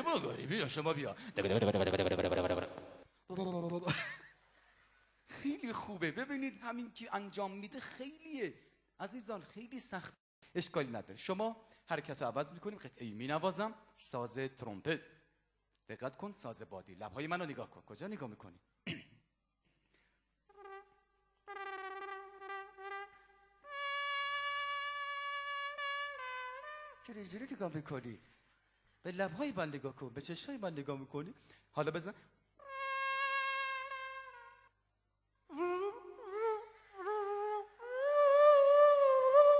بگاری بیا شما بیا. خیلی خوبه. ببینید همین که انجام میده خیلیه عزیزان، خیلی سخت. اشکالی نداره. شما حرکت رو عوض میکنیم. قطعه مینوازم، ساز ترومپت. دقت کن، ساز بادی. لبهای منو نگاه کن. کجا نگاه میکنی؟ چرا اینجوری نگاه میکنی؟ به لبهای من نگاه کن، به چشمای من نگاه میکنی. حالا بزن.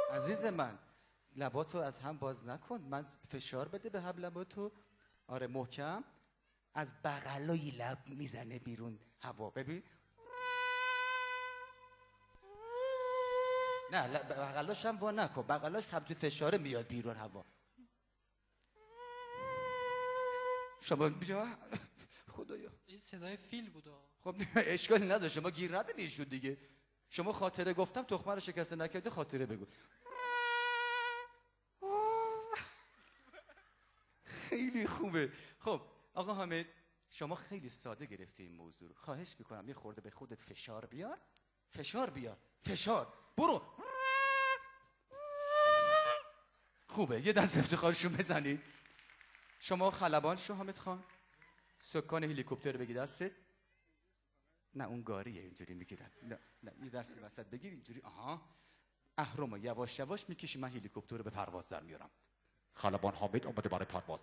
عزیز من لباتو از هم باز نکن. من فشار بده به هم لباتو. آره محکم. از بغلای لب میزنه بیرون هوا. ببین. نه بغلاش هم وا نکن. بغلاش هم تو فشاره میاد بیرون هوا. شما بیا. خدایا این صدای فیل بود. خب اشکالی نداره. شما گیر نده ایشون دیگه. شما خاطره گفتم تخمه رو شکسته نکرده. خاطره بگو. خیلی خوبه. خب آقا حامد شما خیلی ساده گرفتی این موضوع رو. خواهش میکنم یه خورده به خودت فشار بیار. فشار بیار. فشار. برو. خوبه. یه دست افتخارشون بزنید. شما خلبان شو حامد خان. سکان هلیکوپتر بگی دستت. نه اون گاریه اینجوری میگیرن. نه یه دستی وسط بگیر اینجوری. آها. اهرمو یواش یواش میکشی. من هلیکوپتر رو به پرواز در میارم. خلبان حامد اومده برای پرواز.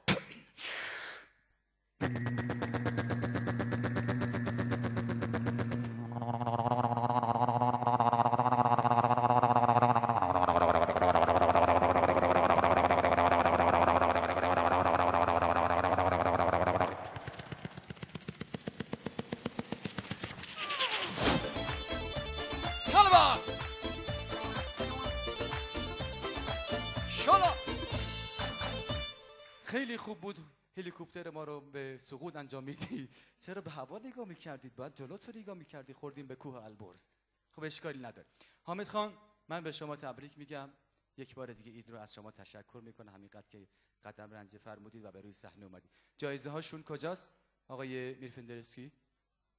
خیلی خوب بود. هلیکوپتر ما رو به سقوط انجام میدی. چرا به هوا نگاه میکردید؟ باید جلو تو نگاه میکردی. خوردیم به کوه البرز. خب اشکالی نداره. حامد خان من به شما تبریک میگم. یک بار دیگه اید رو از شما تشکر میکنه. همینقدر که قدم رنجه فرمودید و به روی صحنه اومدید. جایزه هاشون کجاست آقای میرفندرسکی؟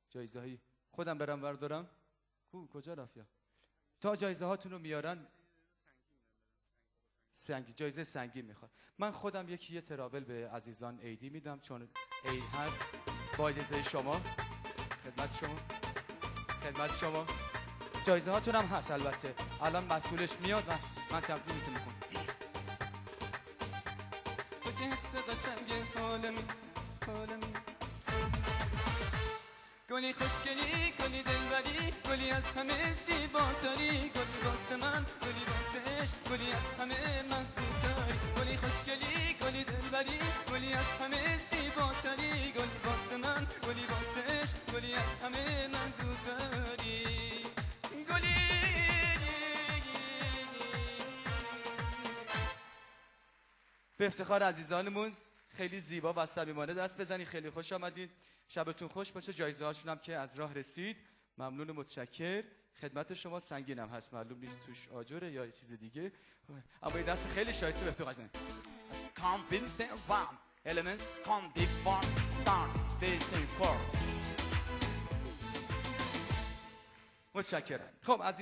جایزه های خودم برم بردارم. کجا رفت؟ تا جایزه هاتون رو میارن. جایزه سنگین میخواد. من خودم یه تراول به عزیزان عیدی میدم چون عید هست. با اجازه شما. خدمت شما. جایزه هاتون هم هست البته. الان مسئولش میاد و من تقدیمتون میکنم. تو که حس قشنگ حالمی گلی خوشگلی، گلی دلبری، گلی از همه زیباتری، گلی واسه من، گلی واسه عشق، گلی از همه محبوبتری، گلی خوشگلی، گلی دلبری، گلی از همه زیباتری، گلی واسه من، گلی واسه عشق، گلی از همه محبوبتری، گلی. به افتخار عزیزانمون خیلی زیبا و صمیمانه دست بزنید. خیلی خوش آمدید. شبتون خوش باشه. جایزه هاشون هم که از راه رسید. ممنون و متشکر. خدمت شما سنگینم هست. معلوم نیست توش آجره یا چیز دیگه. اما یه دست خیلی شایسته به افتخار زنید. متشکرم. خب